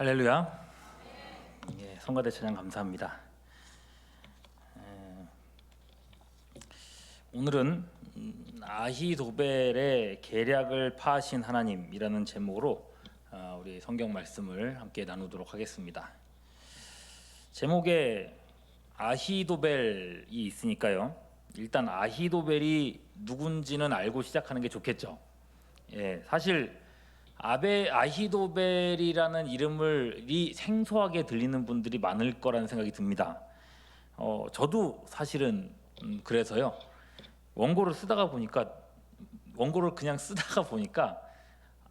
할렐루야. 예, 성가대 찬양 감사합니다. 오늘은 아히도벨의 계략을 파하신 하나님이라는 제목으로 우리 성경 말씀을 함께 나누도록 하겠습니다. 제목에 아히도벨이 있으니까요. 일단 아히도벨이 누군지는 알고 시작하는 게 좋겠죠. 예, 사실 아히도벨이라는 이름을 생소하게 들리는 분들이 많을 거라는 생각이 듭니다. 저도 사실은 그래서요. 원고를 그냥 쓰다가 보니까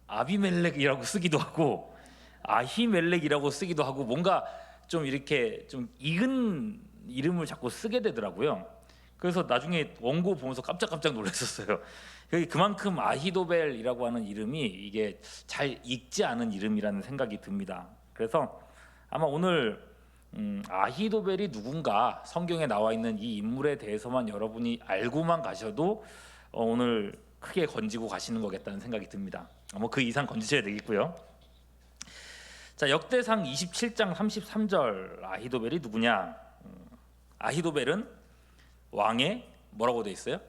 아비멜렉이라고 쓰기도 하고 아히멜렉이라고 쓰기도 하고 뭔가 좀 이렇게 좀 익은 이름을 자꾸 쓰게 되더라고요. 그래서 나중에 원고 보면서 깜짝 놀랐었어요. 그만큼 아히도벨이라고 하는 이름이 이게 잘 읽지 않은 이름이라는 생각이 듭니다. 그래서 아마 오늘 아히도벨이 누군가 성경에 나와 있는 이 인물에 대해서만 여러분이 알고만 가셔도 오늘 크게 건지고 가시는 거겠다는 생각이 듭니다. 뭐 그 이상 건지셔야 되겠고요. 자, 역대상 27장 33절 아히도벨이 누구냐? 아히도벨은 왕의 뭐라고 돼 있어요?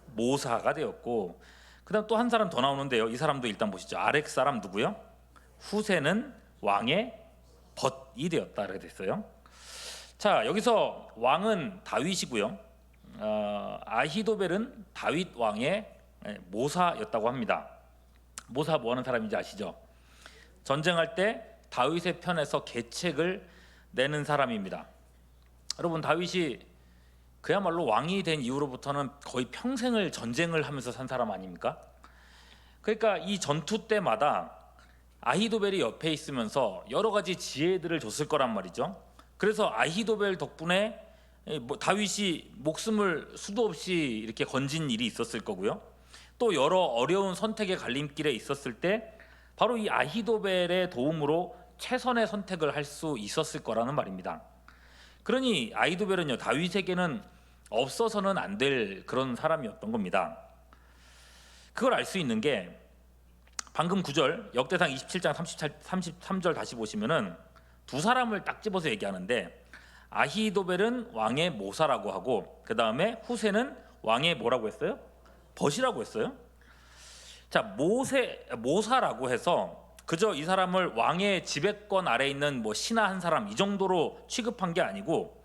모사가 되었고, 그다음 또 한 사람 더 나오는데요. 이 사람도 일단 보시죠. 아렉 사람 누구요? 후세는 왕의 벗이 되었다 이렇게 됐어요. 자, 여기서 왕은 다윗이고요. 아히도벨은 다윗 왕의 모사였다고 합니다. 모사 뭐 하는 사람인지 아시죠? 전쟁할 때 다윗의 편에서 계책을 내는 사람입니다. 여러분, 다윗이 그야말로 왕이 된 이후로부터는 거의 평생을 전쟁을 하면서 산 사람 아닙니까? 그러니까 이 전투 때마다 아히도벨이 옆에 있으면서 여러 가지 지혜들을 줬을 거란 말이죠. 그래서 아히도벨 덕분에 다윗이 목숨을 수도 없이 이렇게 건진 일이 있었을 거고요. 또 여러 어려운 선택의 갈림길에 있었을 때 바로 이 아히도벨의 도움으로 최선의 선택을 할 수 있었을 거라는 말입니다. 그러니 아히도벨은요, 다윗에게는 없어서는 안 될 그런 사람이었던 겁니다. 그걸 알 수 있는 게 방금 9절 역대상 27장 33절 다시 보시면은 두 사람을 딱 집어서 얘기하는데, 아히도벨은 왕의 모사라고 하고 그 다음에 후세는 왕의 뭐라고 했어요? 벗이라고 했어요. 자, 모사라고 해서 그저 이 사람을 왕의 지배권 아래 있는 신하 한 사람 이 정도로 취급한 게 아니고,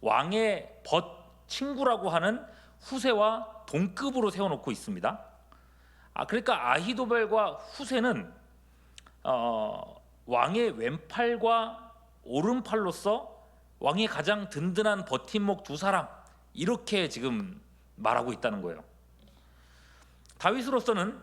왕의 벗 친구라고 하는 후세와 동급으로 세워놓고 있습니다. 그러니까 아히도벨과 후세는 왕의 왼팔과 오른팔로서 왕의 가장 든든한 버팀목 두 사람, 이렇게 지금 말하고 있다는 거예요. 다윗으로서는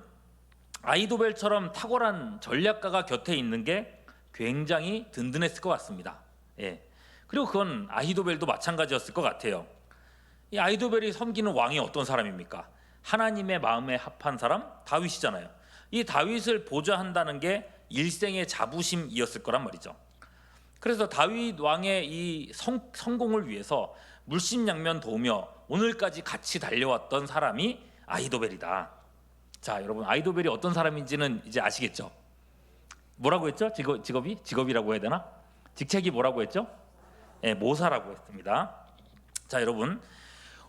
아히도벨처럼 탁월한 전략가가 곁에 있는 게 굉장히 든든했을 것 같습니다. 예. 그리고 그건 아히도벨도 마찬가지였을 것 같아요. 이 아히도벨이 섬기는 왕이 어떤 사람입니까? 하나님의 마음에 합한 사람 다윗이잖아요. 이 다윗을 보좌한다는 게 일생의 자부심이었을 거란 말이죠. 그래서 다윗 왕의 이 성공을 위해서 물심양면 도우며 오늘까지 같이 달려왔던 사람이 아히도벨이다. 자, 여러분, 아히도벨이 어떤 사람인지는 이제 아시겠죠? 뭐라고 했죠? 직업이라고 해야 되나? 직책이 뭐라고 했죠? 모사라고 했습니다. 자, 여러분,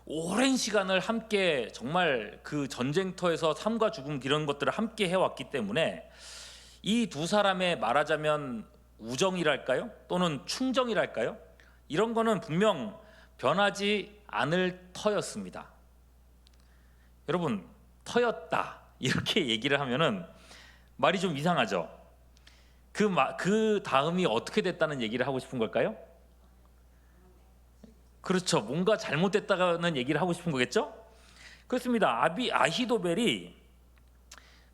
오랜 시간을 함께 정말 그 전쟁터에서 삶과 죽음 이런 것들을 함께 해왔기 때문에 이 두 사람의 말하자면 우정이랄까요? 또는 충정이랄까요? 이런 거는 분명 변하지 않을 터였습니다. 여러분, 터였다 이렇게 얘기를 하면은 말이 좀 이상하죠? 그 다음이 어떻게 됐다는 얘기를 하고 싶은 걸까요? 그렇죠. 뭔가 잘못됐다는 얘기를 하고 싶은 거겠죠? 그렇습니다. 아히도벨이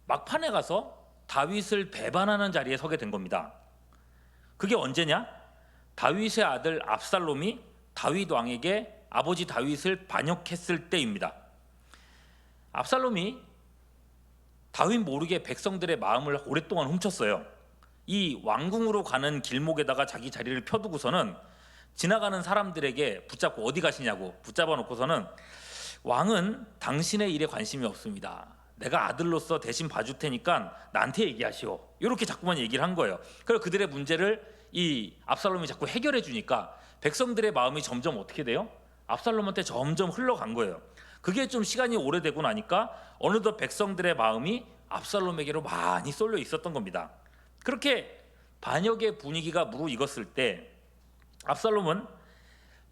막판에 가서 다윗을 배반하는 자리에 서게 된 겁니다. 그게 언제냐? 다윗의 아들 압살롬이 다윗 왕에게 아버지 다윗을 반역했을 때입니다. 압살롬이 다윗 모르게 백성들의 마음을 오랫동안 훔쳤어요. 이 왕궁으로 가는 길목에다가 자기 자리를 펴두고서는 지나가는 사람들에게 붙잡고 어디 가시냐고 붙잡아 놓고서는 왕은 당신의 일에 관심이 없습니다. 내가 아들로서 대신 봐줄 테니까 나한테 얘기하시오. 이렇게 자꾸만 얘기를 한 거예요. 그래서 그들의 문제를 이 압살롬이 자꾸 해결해 주니까 백성들의 마음이 점점 어떻게 돼요? 압살롬한테 점점 흘러간 거예요. 그게 좀 시간이 오래되고 나니까 어느덧 백성들의 마음이 압살롬에게로 많이 쏠려 있었던 겁니다. 그렇게 반역의 분위기가 무르익었을 때 압살롬은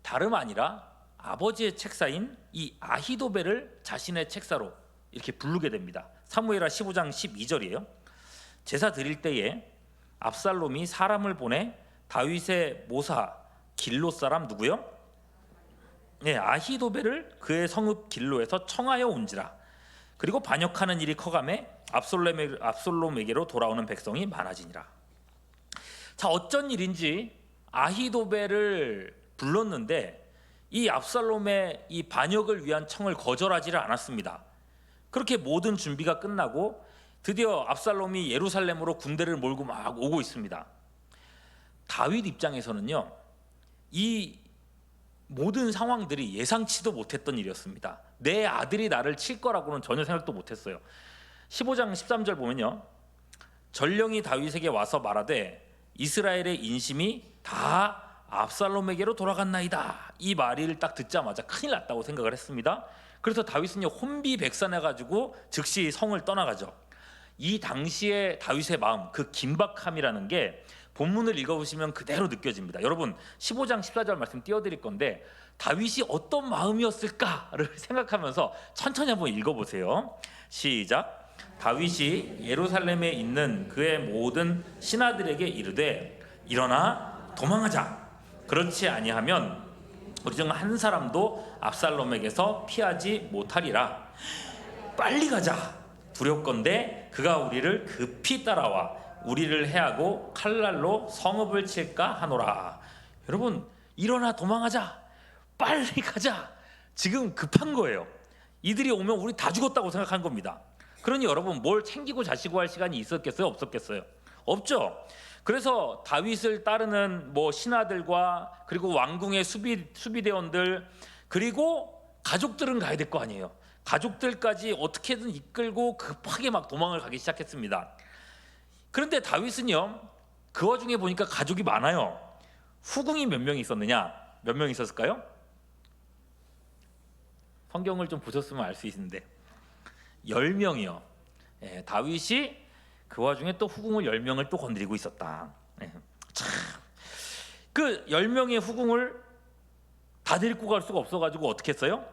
다름 아니라 아버지의 책사인 이 아히도벨을 자신의 책사로 이렇게 부르게 됩니다. 사무엘하 15장 12절이에요. 제사 드릴 때에 압살롬이 사람을 보내 다윗의 모사 길로 사람 누구요? 네, 아히도벨을 그의 성읍 길로에서 청하여 온지라. 그리고 반역하는 일이 커가매 압살롬에게로 돌아오는 백성이 많아지니라. 자, 어쩐 일인지 아히도벨을 불렀는데 이 압살롬의 이 반역을 위한 청을 거절하지를 않았습니다. 그렇게 모든 준비가 끝나고 드디어 압살롬이 예루살렘으로 군대를 몰고 막 오고 있습니다. 다윗 입장에서는요, 이 모든 상황들이 예상치도 못했던 일이었습니다. 내 아들이 나를 칠 거라고는 전혀 생각도 못했어요. 15장 13절 보면요, 전령이 다윗에게 와서 말하되 이스라엘의 인심이 다 압살롬에게로 돌아갔나이다. 이 말을 딱 듣자마자 큰일 났다고 생각을 했습니다. 그래서 다윗은요, 혼비백산해가지고 즉시 성을 떠나가죠. 이 당시에 다윗의 마음, 그 긴박함이라는 게 본문을 읽어보시면 그대로 느껴집니다. 여러분 15장 14절 말씀 띄워드릴 건데 다윗이 어떤 마음이었을까를 생각하면서 천천히 한번 읽어보세요. 시작. 다윗이 예루살렘에 있는 그의 모든 신하들에게 이르되 일어나 도망하자. 그렇지 아니하면 우리 중 한 사람도 압살롬에게서 피하지 못하리라. 빨리 가자. 두렵건대 그가 우리를 급히 따라와 우리를 해하고 칼날로 성읍을 칠까 하노라. 여러분, 일어나 도망하자. 빨리 가자. 지금 급한 거예요. 이들이 오면 우리 다 죽었다고 생각한 겁니다. 그러니 여러분, 뭘 챙기고 자시고 할 시간이 있었겠어요? 없었겠어요? 없죠. 그래서 다윗을 따르는 신하들과 그리고 왕궁의 수비대원들 그리고 가족들은 가야 될 거 아니에요. 가족들까지 어떻게든 이끌고 급하게 막 도망을 가기 시작했습니다. 그런데 다윗은요, 그 와중에 보니까 가족이 많아요. 후궁이 몇 명이 있었느냐? 몇 명 있었을까요? 성경을 좀 보셨으면 알 수 있는데 10명이요. 예, 다윗이 그 와중에 또 후궁을 10명을 또 건드리고 있었다. 예, 참. 그 10명의 후궁을 다 데리고 갈 수가 없어가지고 어떻게 했어요?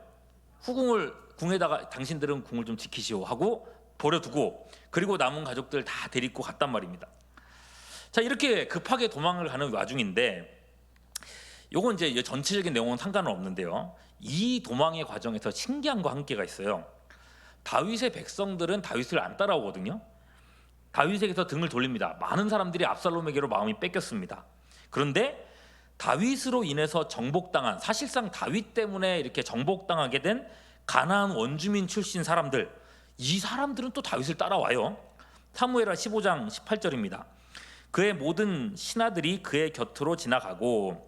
후궁을 궁에다가 당신들은 궁을 좀 지키시오 하고 버려두고 그리고 남은 가족들 다 데리고 갔단 말입니다. 자, 이렇게 급하게 도망을 가는 와중인데 요건 이제 전체적인 내용은 상관은 없는데요, 이 도망의 과정에서 신기한 거 한 개가 있어요. 다윗의 백성들은 다윗을 안 따라오거든요. 다윗에게서 등을 돌립니다. 많은 사람들이 압살롬에게로 마음이 뺏겼습니다. 그런데 다윗으로 인해서 정복당한, 사실상 다윗 때문에 이렇게 정복당하게 된 가나안 원주민 출신 사람들, 이 사람들은 또 다윗을 따라와요. 사무엘하 15장 18절입니다. 그의 모든 신하들이 그의 곁으로 지나가고,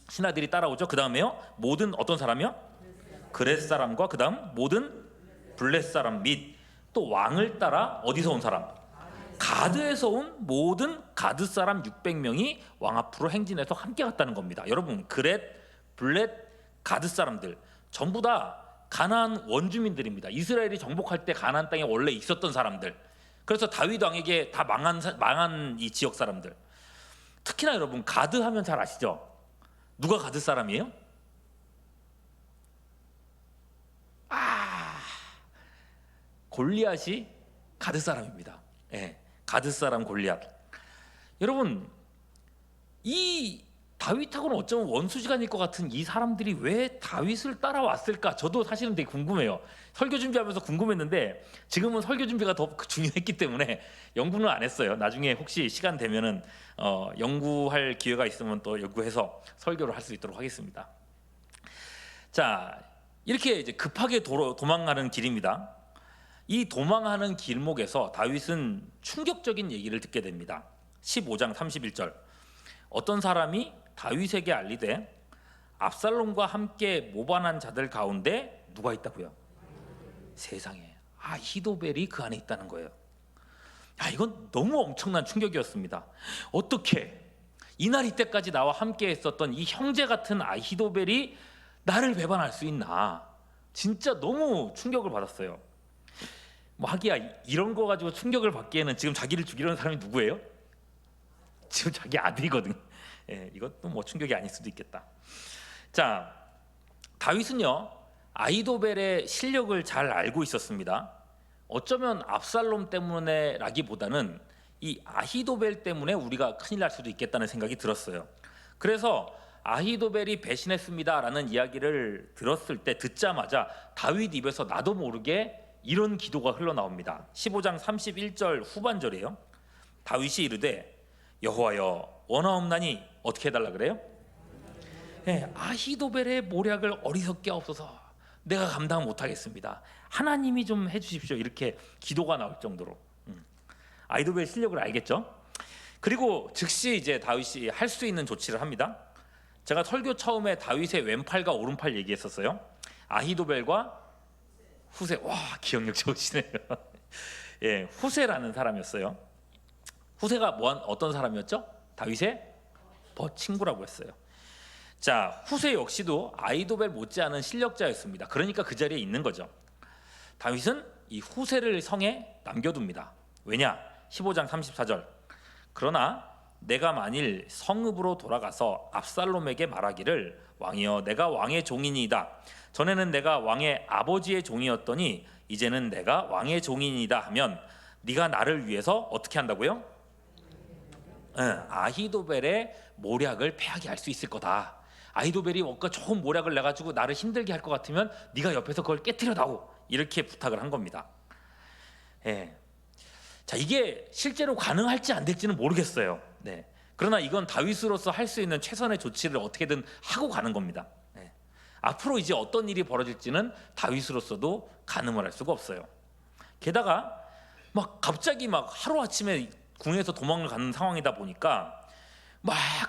신하들이 따라오죠. 그 다음에요, 모든 어떤 사람이요? 그렛 사람과 그 다음 모든 블렛 사람 및 또 왕을 따라 어디서 온 사람? 가드에서 온 모든 가드 사람 600명이 왕 앞으로 행진해서 함께 갔다는 겁니다. 여러분, 그렛, 블렛, 가드 사람들 전부 다 가나안 원주민들입니다. 이스라엘이 정복할 때 가나안 땅에 원래 있었던 사람들. 그래서 다윗 왕에게 다 망한 이 지역 사람들. 특히나 여러분, 가드 하면 잘 아시죠? 누가 가드 사람이에요? 골리앗이 가드 사람입니다. 예, 가드 사람 골리앗. 여러분, 이 다윗하고는 어쩌면 원수지간일 것 같은 이 사람들이 왜 다윗을 따라왔을까? 저도 사실은 되게 궁금해요. 설교 준비하면서 궁금했는데 지금은 설교 준비가 더 중요했기 때문에 연구는 안 했어요. 나중에 혹시 시간 되면은 연구할 기회가 있으면 또 연구해서 설교를 할 수 있도록 하겠습니다. 자, 이렇게 이제 급하게 도망가는 길입니다. 이 도망하는 길목에서 다윗은 충격적인 얘기를 듣게 됩니다. 15장 31절. 어떤 사람이 다윗에게 알리되 압살롬과 함께 모반한 자들 가운데 누가 있다고요? 세상에, 아히도벨이 그 안에 있다는 거예요. 이건 너무 엄청난 충격이었습니다. 어떻게 이날 이때까지 나와 함께 했었던 이 형제 같은 아히도벨이 나를 배반할 수 있나. 진짜 너무 충격을 받았어요. 하기야 이런 거 가지고 충격을 받기에는 지금 자기를 죽이려는 사람이 누구예요? 지금 자기 아들이거든. 이것도 충격이 아닐 수도 있겠다. 자, 다윗은요 아히도벨의 실력을 잘 알고 있었습니다. 어쩌면 압살롬 때문에라기보다는 이 아히도벨 때문에 우리가 큰일 날 수도 있겠다는 생각이 들었어요. 그래서 아히도벨이 배신했습니다라는 이야기를 듣자마자 다윗 입에서 나도 모르게 이런 기도가 흘러나옵니다. 15장 31절 후반절이에요. 다윗이 이르되 여호와여 원하옵나니 어떻게 해달라 그래요? 아히도벨의 모략을 어리석게 하옵소서. 내가 감당 못하겠습니다. 하나님이 좀 해주십시오. 이렇게 기도가 나올 정도로. 아히도벨 실력을 알겠죠? 그리고 즉시 이제 다윗이 할 수 있는 조치를 합니다. 제가 설교 처음에 다윗의 왼팔과 오른팔 얘기했었어요. 아히도벨과 후세. 와, 기억력 좋으시네요. 후세라는 사람이었어요. 후세가 어떤 사람이었죠? 다윗의 친구라고 했어요. 자, 후세 역시도 아히도벨 못지않은 실력자였습니다. 그러니까 그 자리에 있는 거죠. 다윗은 이 후세를 성에 남겨둡니다. 왜냐? 15장 34절. 그러나 내가 만일 성읍으로 돌아가서 압살롬에게 말하기를 왕이여 내가 왕의 종이니이다. 전에는 내가 왕의 아버지의 종이었더니 이제는 내가 왕의 종이니이다 하면 네가 나를 위해서 어떻게 한다고요? 아히도벨의 모략을 패하게 할 수 있을 거다. 아히도벨이 뭔가 좋은 모략을 내가지고 나를 힘들게 할 것 같으면 네가 옆에서 그걸 깨트려다오. 이렇게 부탁을 한 겁니다. 자, 이게 실제로 가능할지 안 될지는 모르겠어요. 그러나 이건 다윗으로서 할 수 있는 최선의 조치를 어떻게든 하고 가는 겁니다. 앞으로 이제 어떤 일이 벌어질지는 다윗으로서도 가늠을 할 수가 없어요. 게다가 갑자기 하루아침에 궁에서 도망을 가는 상황이다 보니까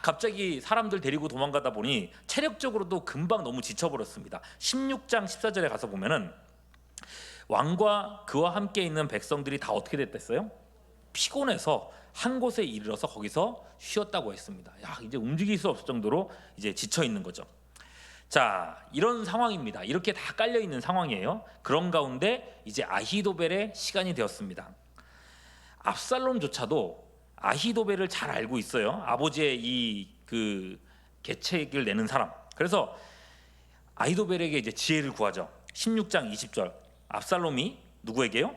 갑자기 사람들 데리고 도망가다 보니 체력적으로도 금방 너무 지쳐버렸습니다. 16장 14절에 가서 보면은 왕과 그와 함께 있는 백성들이 다 어떻게 됐댔어요? 피곤해서 한 곳에 이르러서 거기서 쉬었다고 했습니다. 이제 움직일 수 없을 정도로 이제 지쳐 있는 거죠. 자, 이런 상황입니다. 이렇게 다 깔려 있는 상황이에요. 그런 가운데 이제 아히도벨의 시간이 되었습니다. 압살롬조차도 아히도벨을 잘 알고 있어요. 아버지의 계책을 내는 사람. 그래서 아히도벨에게 이제 지혜를 구하죠. 16장 20절. 압살롬이 누구에게요?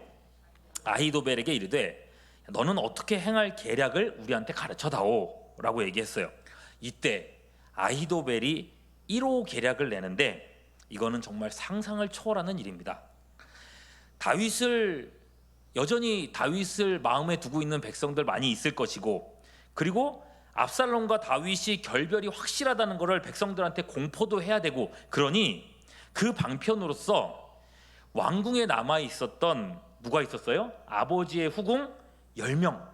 아히도벨에게 이르되 너는 어떻게 행할 계략을 우리한테 가르쳐다오 라고 얘기했어요. 이때 아히도벨이 1호 계략을 내는데 이거는 정말 상상을 초월하는 일입니다. 여전히 다윗을 마음에 두고 있는 백성들 많이 있을 것이고, 그리고 압살롬과 다윗이 결별이 확실하다는 것을 백성들한테 공포도 해야 되고, 그러니 그 방편으로서 왕궁에 남아 있었던 누가 있었어요? 아버지의 후궁 10명.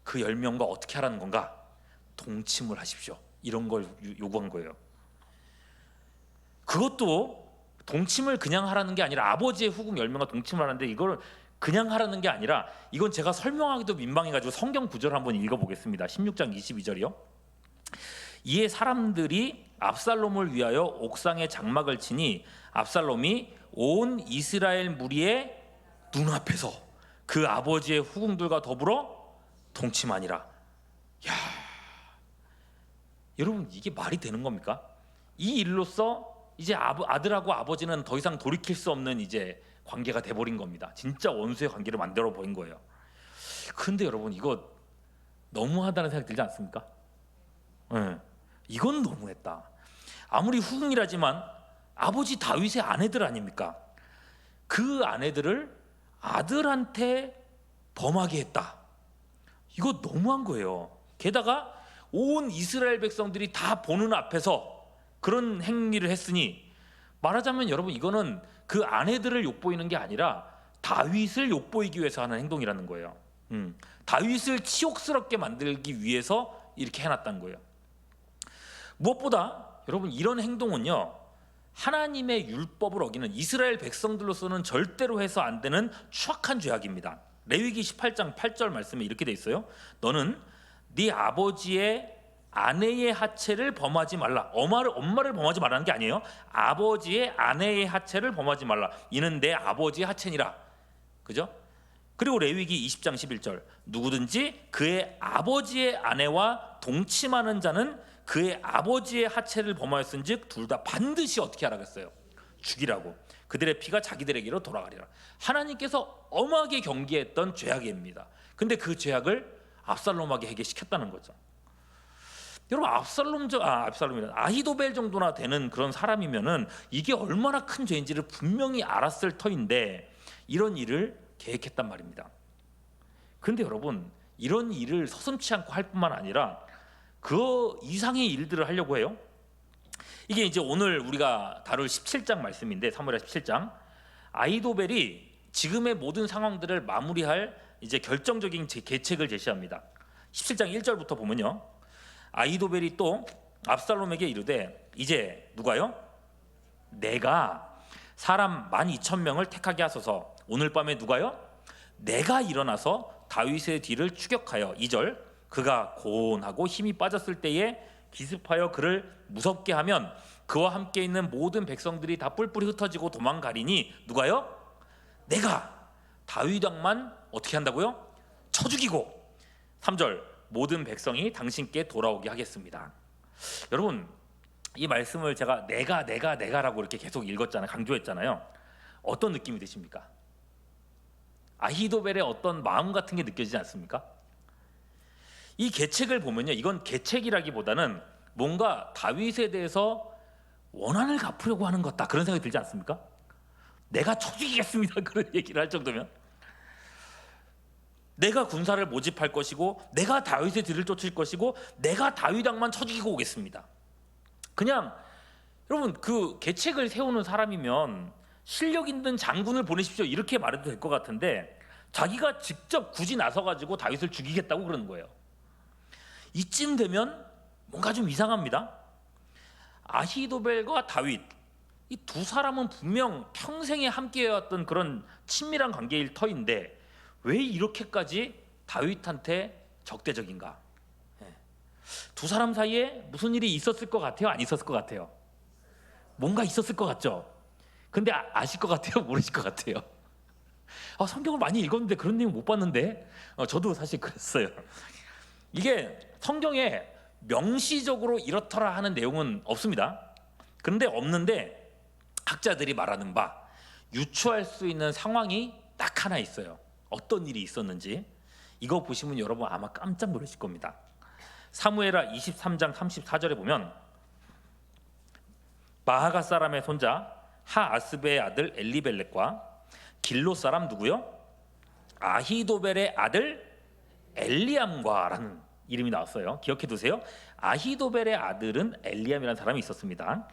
그 10명과 어떻게 하라는 건가? 동침을 하십시오. 이런 걸 요구한 거예요. 그것도 동침을 그냥 하라는 게 아니라 아버지의 후궁 10명과 동침을 하는데 이걸 그냥 하라는 게 아니라 이건 제가 설명하기도 민망해가지고 성경 구절을 한번 읽어보겠습니다. 16장 22절이요. 이에 사람들이 압살롬을 위하여 옥상에 장막을 치니 압살롬이 온 이스라엘 무리의 눈앞에서 그 아버지의 후궁들과 더불어 동침하니라. 야, 여러분 이게 말이 되는 겁니까? 이 일로써 이제 아들하고 아버지는 더 이상 돌이킬 수 없는 이제 관계가 돼버린 겁니다. 진짜 원수의 관계를 만들어 버린 거예요. 근데 여러분 이거 너무하다는 생각 들지 않습니까? 이건 너무했다. 아무리 후궁이라지만 아버지 다윗의 아내들 아닙니까? 그 아내들을 아들한테 범하게 했다. 이거 너무한 거예요. 게다가 온 이스라엘 백성들이 다 보는 앞에서 그런 행위를 했으니 말하자면 여러분 이거는 그 아내들을 욕보이는 게 아니라 다윗을 욕보이기 위해서 하는 행동이라는 거예요. 다윗을 치욕스럽게 만들기 위해서 이렇게 해놨다는 거예요. 무엇보다 여러분 이런 행동은요 하나님의 율법을 어기는 이스라엘 백성들로서는 절대로 해서 안 되는 추악한 죄악입니다. 레위기 18장 8절 말씀에 이렇게 돼 있어요. 너는 네 아버지의 아내의 하체를 범하지 말라. 엄마를 범하지 말라는 게 아니에요. 아버지의 아내의 하체를 범하지 말라. 이는 내 아버지의 하체니라. 그죠? 그리고 레위기 20장 11절 누구든지 그의 아버지의 아내와 동침하는 자는 그의 아버지의 하체를 범하였은즉 둘 다 반드시 어떻게 하라겠어요? 죽이라고. 그들의 피가 자기들에게로 돌아가리라. 하나님께서 엄하게 경계했던 죄악입니다. 근데 그 죄악을 압살롬에게 해결시켰다는 거죠. 여러분 압살롬이란 아히도벨 정도나 되는 그런 사람이면은 이게 얼마나 큰 죄인지를 분명히 알았을 터인데 이런 일을 계획했단 말입니다. 그런데 여러분 이런 일을 서슴지 않고 할 뿐만 아니라 그 이상의 일들을 하려고 해요. 이게 이제 오늘 우리가 다룰 17장 말씀인데 사무엘하 17장 아히도벨이 지금의 모든 상황들을 마무리할 이제 결정적인 계책을 제시합니다. 17장 1절부터 보면요. 아히도벨이 또 압살롬에게 이르되 이제 누가요? 내가 사람 12,000명을 택하게 하소서. 오늘 밤에 누가요? 내가 일어나서 다윗의 뒤를 추격하여 2절 그가 고온하고 힘이 빠졌을 때에 기습하여 그를 무섭게 하면 그와 함께 있는 모든 백성들이 다 뿔뿔이 흩어지고 도망가리니 누가요? 내가 다윗 왕만 어떻게 한다고요? 쳐 죽이고 3절 모든 백성이 당신께 돌아오게 하겠습니다. 여러분 이 말씀을 제가 내가라고 이렇게 계속 읽었잖아요. 강조했잖아요. 어떤 느낌이 드십니까? 아히도벨의 어떤 마음 같은 게 느껴지지 않습니까? 이 계책을 보면요, 이건 계책이라기보다는 뭔가 다윗에 대해서 원한을 갚으려고 하는 것 같다 그런 생각이 들지 않습니까? 내가 쳐 죽이겠습니다 그런 얘기를 할 정도면 내가 군사를 모집할 것이고 내가 다윗의 뒤를 쫓을 것이고 내가 다윗 왕만 쳐 죽이고 오겠습니다. 그냥 여러분 그 계책을 세우는 사람이면 실력 있는 장군을 보내십시오 이렇게 말해도 될 것 같은데 자기가 직접 굳이 나서가지고 다윗을 죽이겠다고 그러는 거예요. 이쯤 되면 뭔가 좀 이상합니다. 아히도벨과 다윗 이 두 사람은 분명 평생에 함께해왔던 그런 친밀한 관계일 터인데 왜 이렇게까지 다윗한테 적대적인가? 두 사람 사이에 무슨 일이 있었을 것 같아요? 안 있었을 것 같아요? 뭔가 있었을 것 같죠? 근데 아실 것 같아요? 모르실 것 같아요? 성경을 많이 읽었는데 그런 내용 못 봤는데 저도 사실 그랬어요. 이게 성경에 명시적으로 이렇더라 하는 내용은 없습니다. 그런데 없는데 학자들이 말하는 바 유추할 수 있는 상황이 딱 하나 있어요. 어떤 일이 있었는지 이거 보시면 여러분 아마 깜짝 놀라실 겁니다. 사무엘하 23장 34절에 보면 마하가 사람의 손자 하아스베의 아들 엘리벨렉과 길로 사람 누구요? 아히도벨의 아들 엘리암과라는 이름이 나왔어요. 기억해 두세요. 아히도벨의 아들은 엘리암이라는 사람이 있었습니다.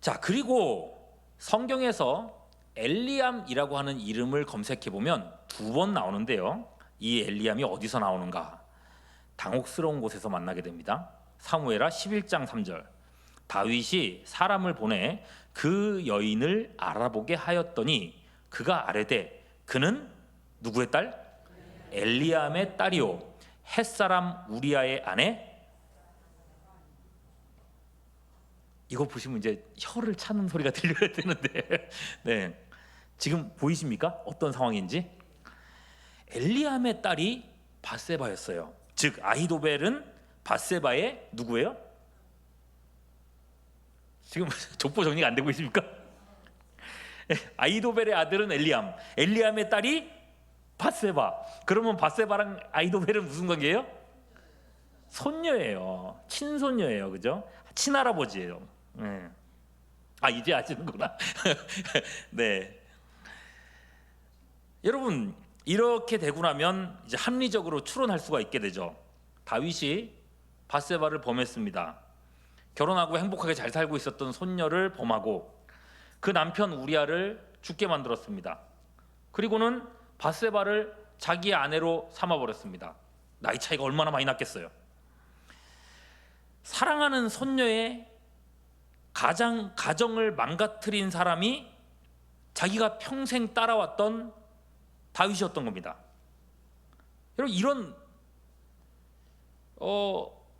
자, 그리고 성경에서 엘리암이라고 하는 이름을 검색해 보면 2번 나오는데요. 이 엘리암이 어디서 나오는가? 당혹스러운 곳에서 만나게 됩니다. 사무엘하 11장 3절 다윗이 사람을 보내 그 여인을 알아보게 하였더니 그가 아뢰되 그는 누구의 딸? 엘리암의 딸이요 햇사람 우리아의 아내. 이거 보시면 이제 혀를 차는 소리가 들려야 되는데 네, 지금 보이십니까? 어떤 상황인지. 엘리암의 딸이 밧세바였어요. 즉 아히도벨은 밧세바의 누구예요? 지금 족보 정리가 안 되고 있습니까? 아히도벨의 아들은 엘리암, 엘리암의 딸이 밧세바. 그러면 밧세바랑 아히도벨은 무슨 관계예요? 손녀예요. 친손녀예요. 그죠? 친할아버지예요. 이제 아시는구나. 네. 여러분 이렇게 되고 나면 이제 합리적으로 추론할 수가 있게 되죠. 다윗이 밧세바를 범했습니다. 결혼하고 행복하게 잘 살고 있었던 손녀를 범하고 그 남편 우리아를 죽게 만들었습니다. 그리고는 밧세바를 자기의 아내로 삼아버렸습니다. 나이 차이가 얼마나 많이 났겠어요. 사랑하는 손녀의 가정을 망가뜨린 사람이 자기가 평생 따라왔던 다윗이었던 겁니다. 여러분, 이런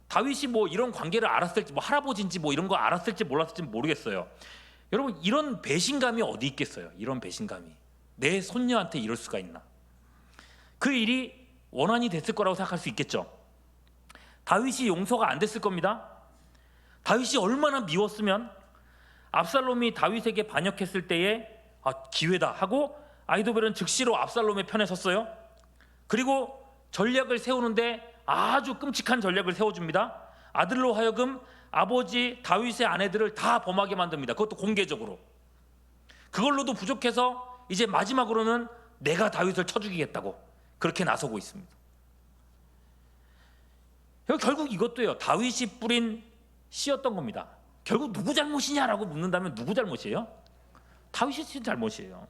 다윗이 뭐 이런 관계를 알았을지, 뭐 할아버지인지 뭐 이런 거 알았을지 몰랐을지 모르겠어요. 여러분, 이런 배신감이 어디 있겠어요? 이런 배신감이 내 손녀한테 이럴 수가 있나? 그 일이 원한이 됐을 거라고 생각할 수 있겠죠. 다윗이 용서가 안 됐을 겁니다. 다윗이 얼마나 미웠으면 압살롬이 다윗에게 반역했을 때에 기회다 하고 아히도벨은 즉시로 압살롬의 편에 섰어요. 그리고 전략을 세우는데 아주 끔찍한 전략을 세워줍니다. 아들로 하여금 아버지 다윗의 아내들을 다 범하게 만듭니다. 그것도 공개적으로. 그걸로도 부족해서 이제 마지막으로는 내가 다윗을 쳐 죽이겠다고 그렇게 나서고 있습니다. 결국 이것도요, 다윗이 뿌린 씨였던 겁니다. 결국 누구 잘못이냐라고 묻는다면 누구 잘못이에요? 다윗이 잘못이에요.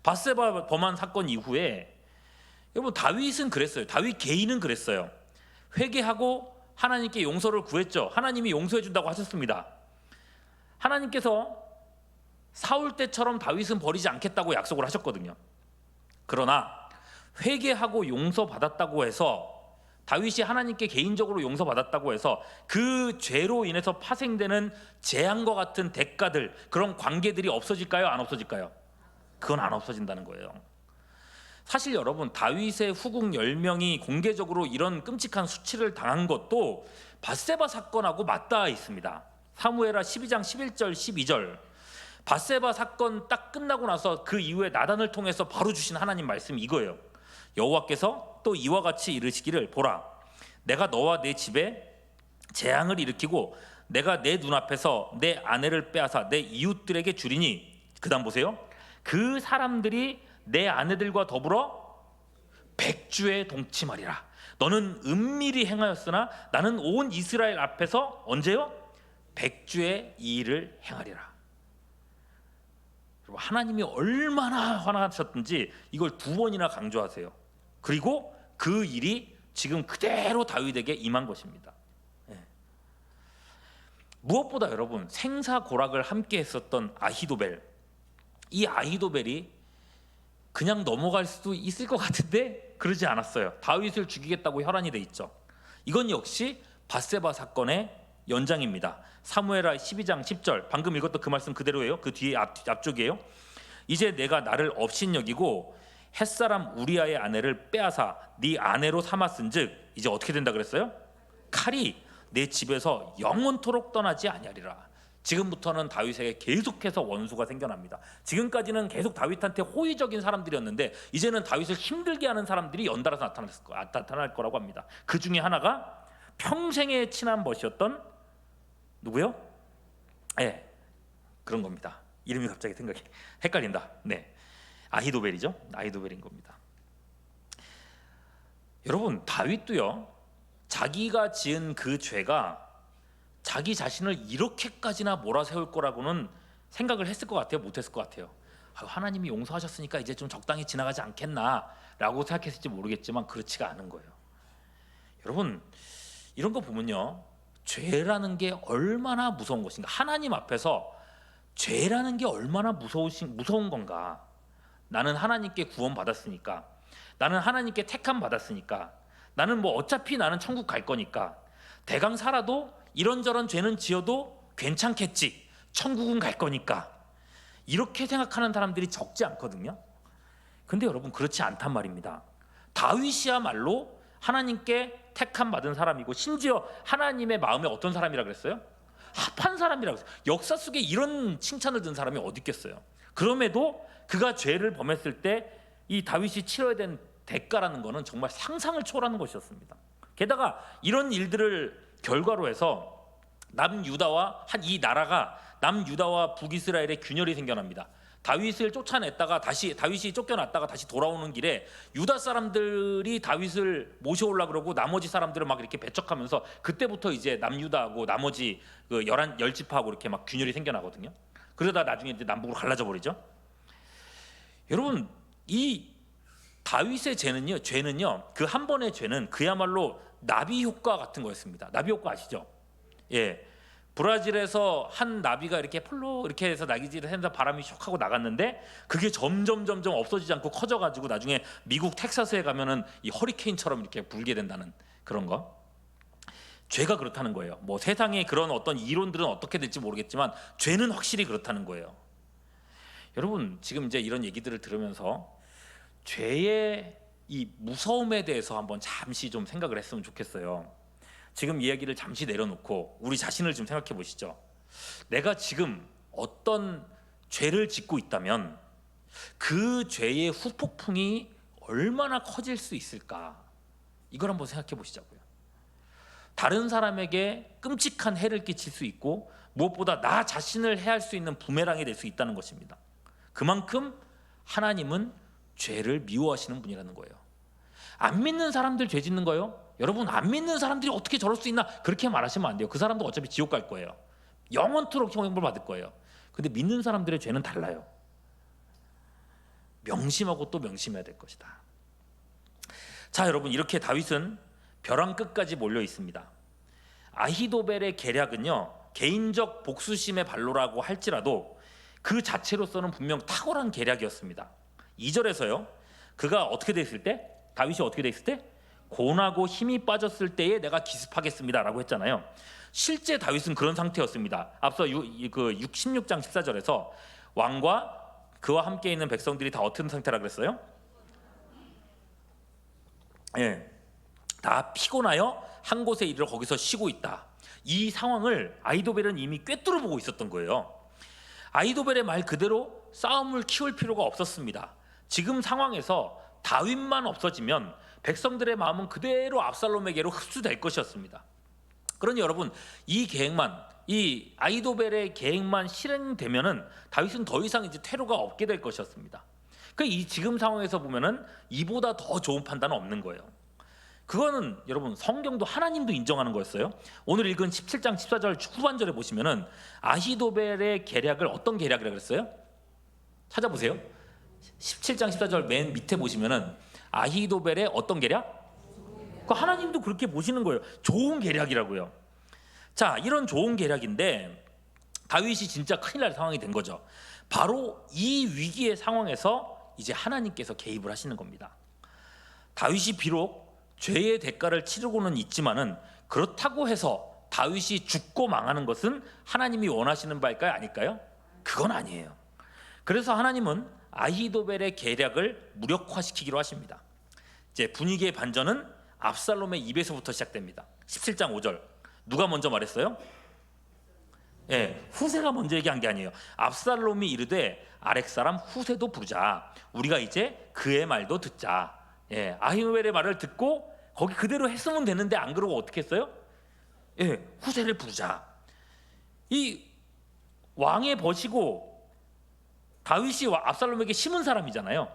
밧세바 범한 사건 이후에 여러분, 다윗은 그랬어요. 다윗 개인은 그랬어요. 회개하고 하나님께 용서를 구했죠. 하나님이 용서해 준다고 하셨습니다. 하나님께서 사울 때처럼 다윗은 버리지 않겠다고 약속을 하셨거든요. 그러나 회개하고 용서받았다고 해서, 다윗이 하나님께 개인적으로 용서받았다고 해서 그 죄로 인해서 파생되는 재앙과 같은 대가들, 그런 관계들이 없어질까요? 안 없어질까요? 그건 안 없어진다는 거예요. 사실 여러분, 다윗의 후궁 10명이 공개적으로 이런 끔찍한 수치를 당한 것도 밧세바 사건하고 맞닿아 있습니다. 사무엘하 12장 11절 12절. 밧세바 사건 딱 끝나고 나서 그 이후에 나단을 통해서 바로 주신 하나님 말씀이 이거예요. 여호와께서 또 이와 같이 이르시기를, 보라, 내가 너와 내 집에 재앙을 일으키고 내가 내 눈앞에서 내 아내를 빼앗아 내 이웃들에게 주리니, 그 다음 보세요. 그 사람들이 내 아내들과 더불어 백주에 동침하리라. 너는 은밀히 행하였으나 나는 온 이스라엘 앞에서 언제요? 백주의 이 일을 행하리라. 하나님이 얼마나 화나셨든지 이걸 2번이나 강조하세요. 그리고 그 일이 지금 그대로 다윗에게 임한 것입니다. 무엇보다 여러분, 생사고락을 함께 했었던 아히도벨, 이 아히도벨이 그냥 넘어갈 수도 있을 것 같은데 그러지 않았어요. 다윗을 죽이겠다고 혈안이 돼 있죠. 이건 역시 밧세바 사건의 연장입니다. 사무엘하 12장 10절, 방금 읽었던 그 말씀 그대로예요. 그 뒤에 앞쪽이에요. 이제 내가 나를 업신여기고 햇사람 우리아의 아내를 빼앗아 네 아내로 삼았은즉 이제 어떻게 된다 그랬어요? 칼이 내 집에서 영원토록 떠나지 아니하리라. 지금부터는 다윗에게 계속해서 원수가 생겨납니다. 지금까지는 계속 다윗한테 호의적인 사람들이었는데 이제는 다윗을 힘들게 하는 사람들이 연달아서 나타날 거라고 합니다. 그 중에 하나가 평생의 친한 벗이었던 누구요? 그런 겁니다. 이름이 갑자기 생각이 헷갈린다. 아히도벨이죠. 아히도벨인 겁니다. 여러분, 다윗도요, 자기가 지은 그 죄가 자기 자신을 이렇게까지나 몰아세울 거라고는 생각을 했을 것 같아요? 못했을 것 같아요? 하나님이 용서하셨으니까 이제 좀 적당히 지나가지 않겠나라고 생각했을지 모르겠지만 그렇지가 않은 거예요. 여러분, 이런 거 보면요, 죄라는 게 얼마나 무서운 것인가. 하나님 앞에서 죄라는 게 얼마나 무서운 건가. 나는 하나님께 구원받았으니까, 나는 하나님께 택함 받았으니까, 나는 뭐 어차피 나는 천국 갈 거니까 대강 살아도 이런저런 죄는 지어도 괜찮겠지, 천국은 갈 거니까, 이렇게 생각하는 사람들이 적지 않거든요. 근데 여러분, 그렇지 않단 말입니다. 다윗이야말로 하나님께 택함 받은 사람이고, 심지어 하나님의 마음에 어떤 사람이라 그랬어요? 합한 사람이라고 했어요. 역사 속에 이런 칭찬을 든 사람이 어디 있겠어요? 그럼에도 그가 죄를 범했을 때 이 다윗이 치러야 된 대가라는 것은 정말 상상을 초월하는 것이었습니다. 게다가 이런 일들을 결과로 해서 남유다와 이 나라가 남유다와 북이스라엘의 균열이 생겨납니다. 다윗을 쫓아냈다가 다윗이 쫓겨났다가 다시 돌아오는 길에 유다 사람들이 다윗을 모셔오려고 그러고 나머지 사람들을 막 이렇게 배척하면서, 그때부터 이제 남유다하고 나머지 그 10지파하고 이렇게 막 균열이 생겨나거든요. 그러다 나중에 이제 남북으로 갈라져 버리죠. 여러분, 이 다윗의 죄는요, 그 한 번의 죄는 그야말로 나비 효과 같은 거였습니다. 나비 효과 아시죠? 브라질에서 한 나비가 이렇게 폴로 이렇게 해서 날개질을 했는데 바람이 슉 하고 나갔는데 그게 점점 없어지지 않고 커져가지고 나중에 미국 텍사스에 가면은 이 허리케인처럼 이렇게 불게 된다는 그런 거. 죄가 그렇다는 거예요. 뭐 세상에 그런 어떤 이론들은 어떻게 될지 모르겠지만 죄는 확실히 그렇다는 거예요. 여러분 지금 이제 이런 얘기들을 들으면서 죄의 이 무서움에 대해서 한번 잠시 좀 생각을 했으면 좋겠어요. 지금 이야기를 잠시 내려놓고 우리 자신을 좀 생각해 보시죠. 내가 지금 어떤 죄를 짓고 있다면 그 죄의 후폭풍이 얼마나 커질 수 있을까? 이걸 한번 생각해 보시자고요. 다른 사람에게 끔찍한 해를 끼칠 수 있고 무엇보다 나 자신을 해할 수 있는 부메랑이 될 수 있다는 것입니다. 그만큼 하나님은 죄를 미워하시는 분이라는 거예요. 안 믿는 사람들 죄 짓는 거요? 여러분 안 믿는 사람들이 어떻게 저럴 수 있나 그렇게 말하시면 안 돼요. 그 사람도 어차피 지옥 갈 거예요. 영원토록 형벌 받을 거예요. 근데 믿는 사람들의 죄는 달라요. 명심하고 또 명심해야 될 것이다. 자 여러분 이렇게 다윗은 벼랑 끝까지 몰려 있습니다. 아히도벨의 계략은요 개인적 복수심의 발로라고 할지라도 그 자체로서는 분명 탁월한 계략이었습니다. 2절에서요 그가 어떻게 됐을 때? 다윗이 어떻게 됐을 때? 고나고 힘이 빠졌을 때에 내가 기습하겠습니다 라고 했잖아요. 실제 다윗은 그런 상태였습니다. 앞서 16장 14절에서 왕과 그와 함께 있는 백성들이 다 어떤 상태라 그랬어요? 예, 다 피곤하여 한 곳에 이르러 거기서 쉬고 있다. 이 상황을 아히도벨은 이미 꿰뚫어 보고 있었던 거예요. 아히도벨의 말 그대로 싸움을 키울 필요가 없었습니다. 지금 상황에서 다윗만 없어지면 백성들의 마음은 그대로 압살롬에게로 흡수될 것이었습니다. 그러니 여러분 이 계획만 이 아히도벨의 계획만 실행되면은 다윗은 더 이상 이제 퇴로가 없게 될 것이었습니다. 그 이 지금 상황에서 보면은 이보다 더 좋은 판단은 없는 거예요. 그거는 여러분 성경도 하나님도 인정하는 거였어요. 오늘 읽은 17장 14절 후반절에 보시면은 아히도벨의 계략을 어떤 계략이라고 그랬어요? 찾아보세요. 17장 14절 맨 밑에 보시면은 아히도벨의 어떤 계략? 그 하나님도 그렇게 보시는 거예요. 좋은 계략이라고요. 자, 이런 좋은 계략인데 다윗이 진짜 큰일 날 상황이 된 거죠. 바로 이 위기의 상황에서 이제 하나님께서 개입을 하시는 겁니다. 다윗이 비록 죄의 대가를 치르고는 있지만은 그렇다고 해서 다윗이 죽고 망하는 것은 하나님이 원하시는 바일까요? 아닐까요? 그건 아니에요. 그래서 하나님은 아히도벨의 계략을 무력화시키기로 하십니다. 이제 분위기의 반전은 압살롬의 입에서부터 시작됩니다. 17장 5절 누가 먼저 말했어요? 예, 후세가 먼저 얘기한 게 아니에요. 압살롬이 이르되 아렉 사람 후세도 부르자. 우리가 이제 그의 말도 듣자. 예, 아히도벨의 말을 듣고 거기 그대로 했으면 되는데 안 그러고 어떻게 했어요? 예, 후세를 부르자. 이 왕의 벗이고 다윗이 압살롬에게 심은 사람이잖아요.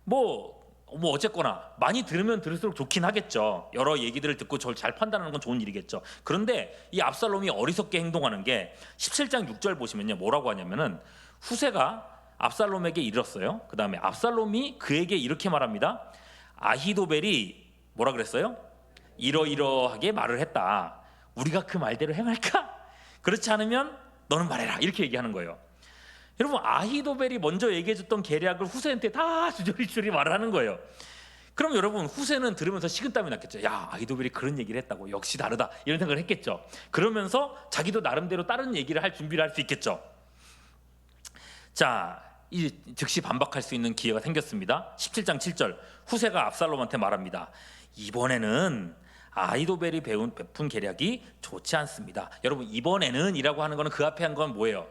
뭐 어쨌거나 많이 들으면 들을수록 좋긴 하겠죠. 여러 얘기들을 듣고 저를 잘 판단하는 건 좋은 일이겠죠. 그런데 이 압살롬이 어리석게 행동하는 게 17장 6절 보시면요 뭐라고 하냐면은 후세가 압살롬에게 이르렀어요. 그 다음에 압살롬이 그에게 이렇게 말합니다. 아히도벨이 뭐라 그랬어요? 이러이러하게 말을 했다. 우리가 그 말대로 행할까? 그렇지 않으면 너는 말해라. 이렇게 얘기하는 거예요. 여러분 아히도벨이 먼저 얘기해줬던 계략을 후세한테 다 주저리주저리 말하는 거예요. 그럼 여러분 후세는 들으면서 식은땀이 났겠죠. 야 아히도벨이 그런 얘기를 했다고 역시 다르다 이런 생각을 했겠죠. 그러면서 자기도 나름대로 다른 얘기를 할 준비를 할 수 있겠죠. 자, 이 즉시 반박할 수 있는 기회가 생겼습니다. 17장 7절 후세가 압살롬한테 말합니다. 이번에는 아히도벨이 베푼 계략이 좋지 않습니다. 여러분 이번에는 이라고 하는 거는 그 앞에 한 건 뭐예요?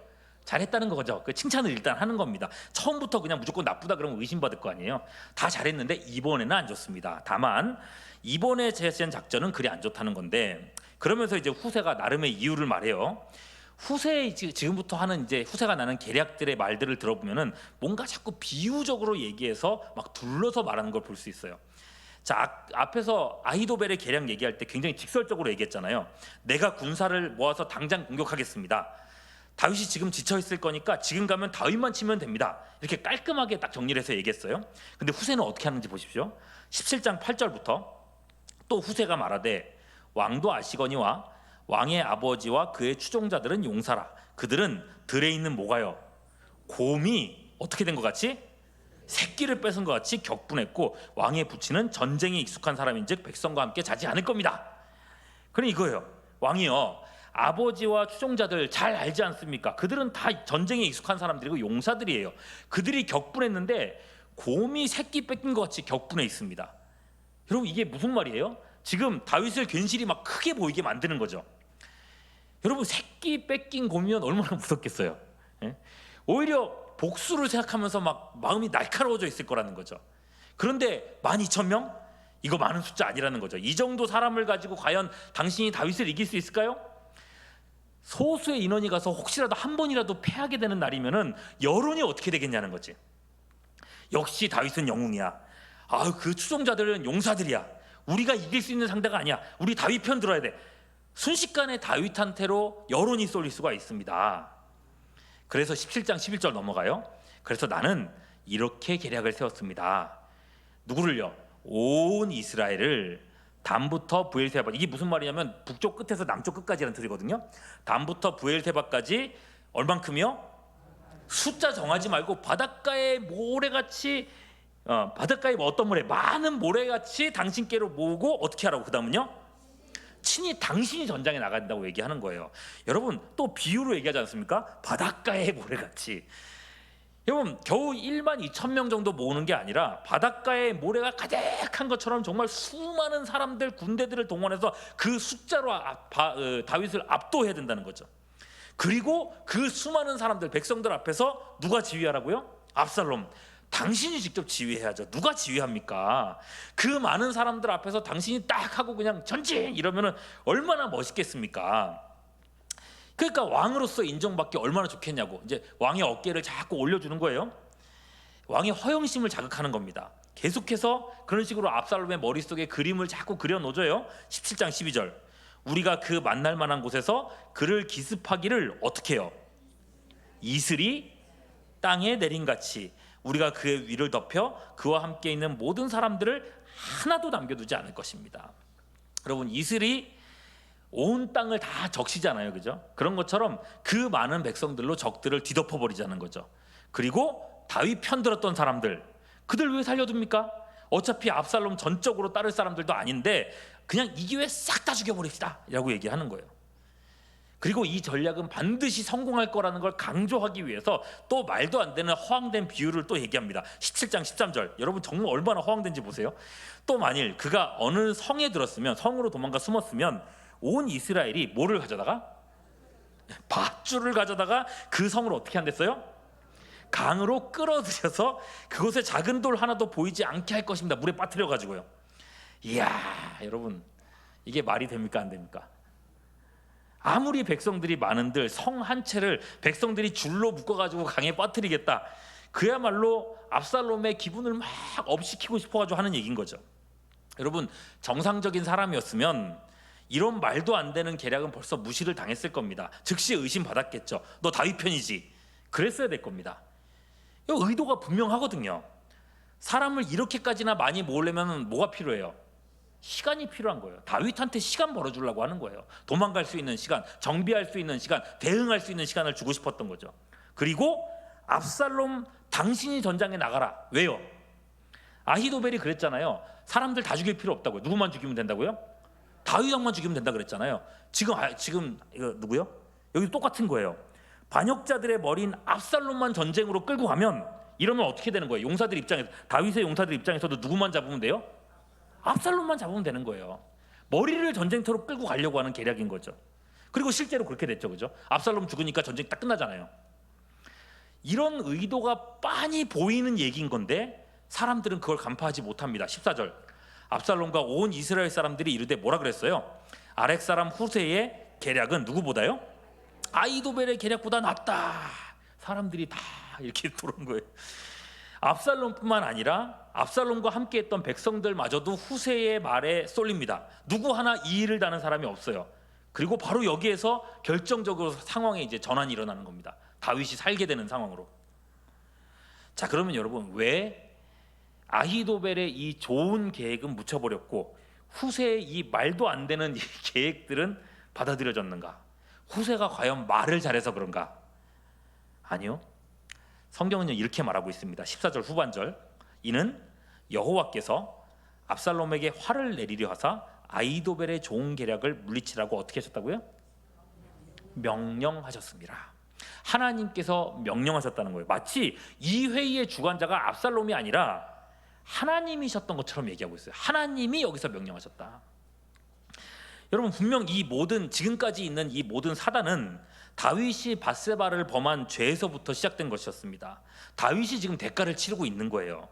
잘했다는 거죠. 그 칭찬을 일단 하는 겁니다. 처음부터 그냥 무조건 나쁘다 그러면 의심받을 거 아니에요. 다 잘했는데 이번에는 안 좋습니다. 다만 이번에 제시한 작전은 그리 안 좋다는 건데 그러면서 이제 후세가 나름의 이유를 말해요. 후세 지금부터 하는 이제 후세가 나는 계략들의 말들을 들어보면은 뭔가 자꾸 비유적으로 얘기해서 막 둘러서 말하는 걸 볼 수 있어요. 자, 앞에서 아히도벨의 계략 얘기할 때 굉장히 직설적으로 얘기했잖아요. 내가 군사를 모아서 당장 공격하겠습니다. 다윗이 지금 지쳐있을 거니까 지금 가면 다윗만 치면 됩니다. 이렇게 깔끔하게 딱 정리를 해서 얘기했어요. 근데 후세는 어떻게 하는지 보십시오. 17장 8절부터 또 후세가 말하되 왕도 아시거니와 왕의 아버지와 그의 추종자들은 용사라. 그들은 들에 있는 뭐가요? 곰이 어떻게 된 것 같이? 새끼를 뺏은 것 같이 격분했고 왕의 부친은 전쟁에 익숙한 사람인즉 백성과 함께 자지 않을 겁니다. 그럼 이거예요. 왕이요, 아버지와 추종자들 잘 알지 않습니까? 그들은 다 전쟁에 익숙한 사람들이고 용사들이에요. 그들이 격분했는데 곰이 새끼 뺏긴 것 같이 격분해 있습니다. 여러분, 이게 무슨 말이에요? 지금 다윗을 괜시리 막 크게 보이게 만드는 거죠. 여러분, 새끼 뺏긴 곰이면 얼마나 무섭겠어요. 예? 오히려 복수를 생각하면서 막 마음이 날카로워져 있을 거라는 거죠. 그런데 12,000명? 이거 많은 숫자 아니라는 거죠. 이 정도 사람을 가지고 과연 당신이 다윗을 이길 수 있을까요? 소수의 인원이 가서 혹시라도 한 번이라도 패하게 되는 날이면은 여론이 어떻게 되겠냐는 거지. 역시 다윗은 영웅이야. 그 추종자들은 용사들이야. 우리가 이길 수 있는 상대가 아니야. 우리 다윗 편 들어야 돼. 순식간에 다윗한테로 여론이 쏠릴 수가 있습니다. 그래서 17장 11절 넘어가요. 그래서 나는 이렇게 계략을 세웠습니다. 누구를요? 온 이스라엘을 단부터 브엘세바, 이게 무슨 말이냐면 북쪽 끝에서 남쪽 끝까지라는 뜻이거든요. 단부터 브엘세바까지 얼만큼이요? 숫자 정하지 말고 바닷가에 모래같이 바닷가에 어떤 모래? 많은 모래같이 당신께로 모으고 어떻게 하라고? 그 다음은요? 친히 당신이 전장에 나간다고 얘기하는 거예요. 여러분, 또 비유로 얘기하지 않습니까? 바닷가에 모래같이. 여러분, 겨우 12,000명 정도 모으는 게 아니라 바닷가에 모래가 가득한 것처럼 정말 수많은 사람들, 군대들을 동원해서 그 숫자로 다윗을 압도해야 된다는 거죠. 그리고 그 수많은 사람들, 백성들 앞에서 누가 지휘하라고요? 압살롬. 당신이 직접 지휘해야죠. 누가 지휘합니까? 그 많은 사람들 앞에서 당신이 딱 하고 그냥 전진 이러면은 얼마나 멋있겠습니까? 그러니까 왕으로서 인정받기 얼마나 좋겠냐고. 이제 왕의 어깨를 자꾸 올려주는 거예요. 왕의 허영심을 자극하는 겁니다. 계속해서 그런 식으로 압살롬의 머릿속에 그림을 자꾸 그려놓아줘요. 17장 12절. 우리가 그 만날 만한 곳에서 그를 기습하기를 어떻게 해요? 이슬이 땅에 내린같이 우리가 그의 위를 덮여 그와 함께 있는 모든 사람들을 하나도 남겨두지 않을 것입니다. 여러분, 이슬이 온 땅을 다 적시잖아요, 그죠? 그런 것처럼 그 많은 백성들로 적들을 뒤덮어 버리자는 거죠. 그리고 다윗 편들었던 사람들, 그들 왜 살려둡니까? 어차피 압살롬 전적으로 따를 사람들도 아닌데 그냥 이 기회에 싹 다 죽여버립시다 라고 얘기하는 거예요. 그리고 이 전략은 반드시 성공할 거라는 걸 강조하기 위해서 또 말도 안 되는 허황된 비유를 또 얘기합니다. 17장 13절. 여러분, 정말 얼마나 허황된지 보세요. 또 만일 그가 어느 성에 들었으면, 성으로 도망가 숨었으면 온 이스라엘이 뭐를 가져다가? 밧줄을 가져다가 그 성을 어떻게 한댔어요? 강으로 끌어들여서 그곳에 작은 돌 하나도 보이지 않게 할 것입니다. 물에 빠뜨려 가지고요. 이야, 여러분, 이게 말이 됩니까, 안 됩니까? 아무리 백성들이 많은들 성 한 채를 백성들이 줄로 묶어가지고 강에 빠뜨리겠다. 그야말로 압살롬의 기분을 막 업시키고 싶어가지고 하는 얘기인 거죠. 여러분, 정상적인 사람이었으면 이런 말도 안 되는 계략은 벌써 무시를 당했을 겁니다. 즉시 의심받았겠죠. 너 다윗 편이지. 그랬어야 될 겁니다. 의도가 분명하거든요. 사람을 이렇게까지나 많이 모으려면 뭐가 필요해요? 시간이 필요한 거예요. 다윗한테 시간 벌어주려고 하는 거예요. 도망갈 수 있는 시간, 정비할 수 있는 시간, 대응할 수 있는 시간을 주고 싶었던 거죠. 그리고 압살롬, 당신이 전장에 나가라. 왜요? 아히도벨이 그랬잖아요. 사람들 다 죽일 필요 없다고요. 누구만 죽이면 된다고요? 다윗 왕만 죽이면 된다 그랬잖아요. 지금 이거 누구요? 여기 똑같은 거예요. 반역자들의 머리인 압살롬만 전쟁으로 끌고 가면 이러면 어떻게 되는 거예요? 용사들 입장에서, 다윗의 용사들 입장에서도 누구만 잡으면 돼요? 압살롬만 잡으면 되는 거예요. 머리를 전쟁터로 끌고 가려고 하는 계략인 거죠. 그리고 실제로 그렇게 됐죠, 그죠? 압살롬 죽으니까 전쟁 딱 끝나잖아요. 이런 의도가 빤히 보이는 얘기인 건데 사람들은 그걸 간파하지 못합니다. 14절. 압살롬과 온 이스라엘 사람들이 이르되 뭐라 그랬어요? 아렉 사람 후세의 계략은 누구보다요? 아히도벨의 계략보다 낫다. 사람들이 다 이렇게 부른 거예요. 압살롬뿐만 아니라 압살롬과 함께했던 백성들마저도 후세의 말에 쏠립니다. 누구 하나 이의를 다는 사람이 없어요. 그리고 바로 여기에서 결정적으로 상황에 이제 전환이 일어나는 겁니다. 다윗이 살게 되는 상황으로. 자, 그러면 여러분, 왜 아히도벨의 이 좋은 계획은 묻혀버렸고 후세의 이 말도 안 되는 이 계획들은 받아들여졌는가? 후세가 과연 말을 잘해서 그런가? 아니요. 성경은요 이렇게 말하고 있습니다. 14절 후반절, 이는 여호와께서 압살롬에게 화를 내리려 하사 아히도벨의 좋은 계략을 물리치라고 어떻게 하셨다고요? 명령하셨습니다. 하나님께서 명령하셨다는 거예요. 마치 이 회의의 주관자가 압살롬이 아니라 하나님이셨던 것처럼 얘기하고 있어요. 하나님이 여기서 명령하셨다. 여러분, 분명 이 모든, 지금까지 있는 이 모든 사단은 다윗이 밧세바를 범한 죄에서부터 시작된 것이었습니다. 다윗이 지금 대가를 치르고 있는 거예요.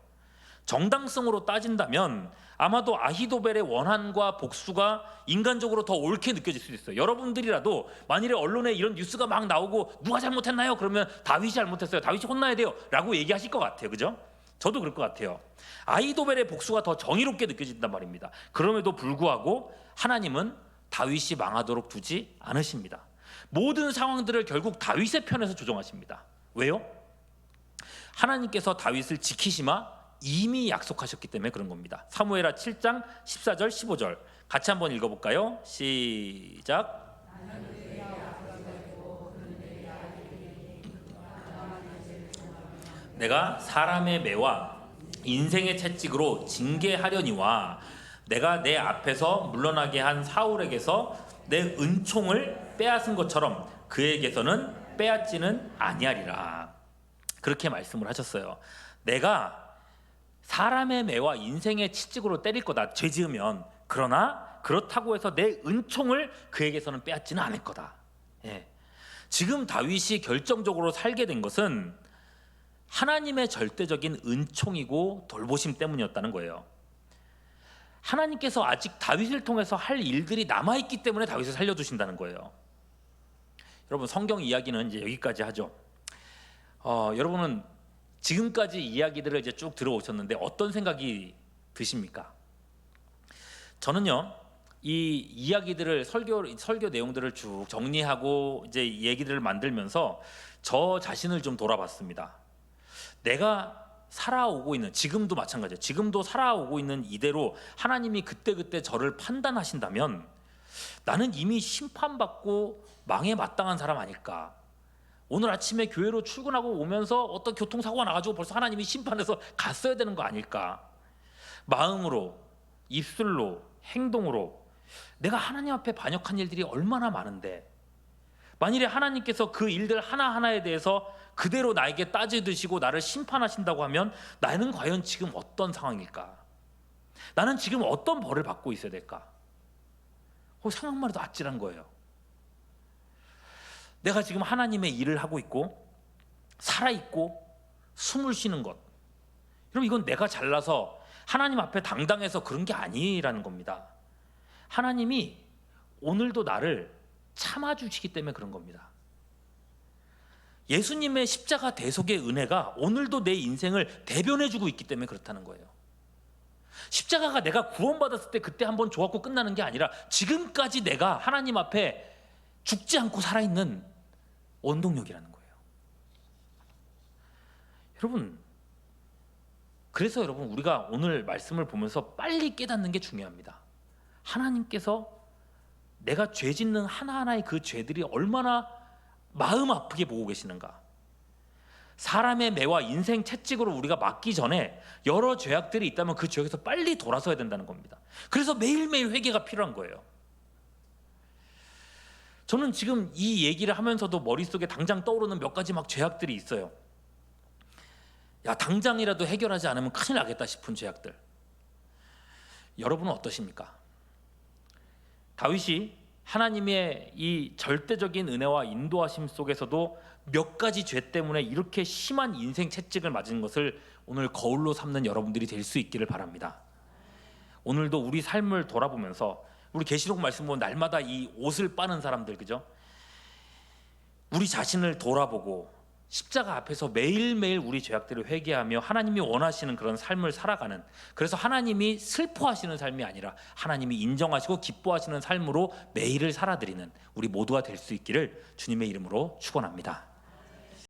정당성으로 따진다면 아마도 아히도벨의 원한과 복수가 인간적으로 더 옳게 느껴질 수도 있어요. 여러분들이라도 만일에 언론에 이런 뉴스가 막 나오고 누가 잘못했나요? 그러면 다윗이 잘못했어요, 다윗이 혼나야 돼요 라고 얘기하실 것 같아요. 그죠? 저도 그럴 것 같아요. 아히도벨의 복수가 더 정의롭게 느껴진단 말입니다. 그럼에도 불구하고 하나님은 다윗이 망하도록 두지 않으십니다. 모든 상황들을 결국 다윗의 편에서 조정하십니다. 왜요? 하나님께서 다윗을 지키시마 이미 약속하셨기 때문에 그런 겁니다. 사무엘하 7장 14절 15절 같이 한번 읽어볼까요? 시작. 내가 사람의 매와 인생의 채찍으로 징계하려니와 내가 내 앞에서 물러나게 한 사울에게서 내 은총을 빼앗은 것처럼 그에게서는 빼앗지는 아니하리라. 그렇게 말씀을 하셨어요. 내가 사람의 매와 인생의 채찍으로 때릴 거다, 죄 지으면. 그러나 그렇다고 해서 내 은총을 그에게서는 빼앗지는 않을 거다. 예. 지금 다윗이 결정적으로 살게 된 것은 하나님의 절대적인 은총이고 돌보심 때문이었다는 거예요. 하나님께서 아직 다윗을 통해서 할 일들이 남아있기 때문에 다윗을 살려두신다는 거예요. 여러분, 성경 이야기는 이제 여기까지 하죠. 여러분은 지금까지 이야기들을 이제 쭉 들어오셨는데 어떤 생각이 드십니까? 저는요, 이 이야기들을 설교 내용들을 쭉 정리하고 이제 얘기들을 만들면서 저 자신을 좀 돌아봤습니다. 내가 살아오고 있는, 지금도 마찬가지예요. 지금도 살아오고 있는 이대로 하나님이 그때그때 저를 판단하신다면 나는 이미 심판받고 망에 마땅한 사람 아닐까? 오늘 아침에 교회로 출근하고 오면서 어떤 교통사고가 나가지고 벌써 하나님이 심판해서 갔어야 되는 거 아닐까? 마음으로, 입술로, 행동으로 내가 하나님 앞에 반역한 일들이 얼마나 많은데, 만일에 하나님께서 그 일들 하나하나에 대해서 그대로 나에게 따지드시고 나를 심판하신다고 하면 나는 과연 지금 어떤 상황일까? 나는 지금 어떤 벌을 받고 있어야 될까? 생각만 해도 아찔한 거예요. 내가 지금 하나님의 일을 하고 있고 살아있고 숨을 쉬는 것, 여러분, 이건 내가 잘나서 하나님 앞에 당당해서 그런 게 아니라는 겁니다. 하나님이 오늘도 나를 참아주시기 때문에 그런 겁니다. 예수님의 십자가 대속의 은혜가 오늘도 내 인생을 대변해주고 있기 때문에 그렇다는 거예요. 십자가가 내가 구원받았을 때 그때 한번 좋았고 끝나는 게 아니라 지금까지 내가 하나님 앞에 죽지 않고 살아있는 원동력이라는 거예요. 여러분, 그래서 여러분, 우리가 오늘 말씀을 보면서 빨리 깨닫는 게 중요합니다. 하나님께서 내가 죄 짓는 하나하나의 그 죄들이 얼마나 마음 아프게 보고 계시는가. 사람의 매와 인생 채찍으로 우리가 맞기 전에 여러 죄악들이 있다면 그 죄악에서 빨리 돌아서야 된다는 겁니다. 그래서 매일매일 회개가 필요한 거예요. 저는 지금 이 얘기를 하면서도 머릿속에 당장 떠오르는 몇 가지 막 죄악들이 있어요. 야, 당장이라도 해결하지 않으면 큰일 나겠다 싶은 죄악들. 여러분은 어떠십니까? 다윗이 하나님의 이 절대적인 은혜와 인도하심 속에서도 몇 가지 죄 때문에 이렇게 심한 인생 채찍을 맞은 것을 오늘 거울로 삼는 여러분들이 될 수 있기를 바랍니다. 오늘도 우리 삶을 돌아보면서, 우리 계시록 말씀 보면 날마다 이 옷을 빠는 사람들, 그죠? 우리 자신을 돌아보고 십자가 앞에서 매일매일 우리 죄악들을 회개하며 하나님이 원하시는 그런 삶을 살아가는, 그래서 하나님이 슬퍼하시는 삶이 아니라 하나님이 인정하시고 기뻐하시는 삶으로 매일을 살아드리는 우리 모두가 될 수 있기를 주님의 이름으로 축원합니다.